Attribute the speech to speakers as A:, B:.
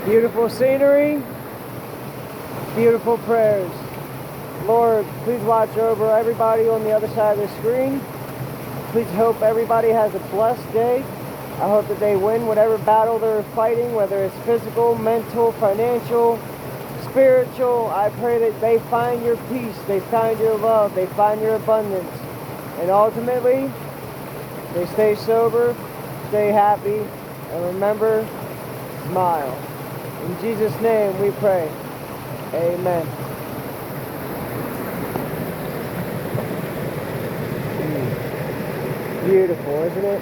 A: Beautiful scenery, beautiful prayers. Lord, please watch over everybody on the other side of the screen. Please hope everybody has a blessed day. I hope that they win whatever battle they're fighting, whether it's physical, mental, financial, spiritual. I pray that they find your peace, they find your love, they find your abundance. And ultimately, they stay sober, stay happy, and remember, smile. In Jesus' name we pray. Amen. Beautiful, isn't it?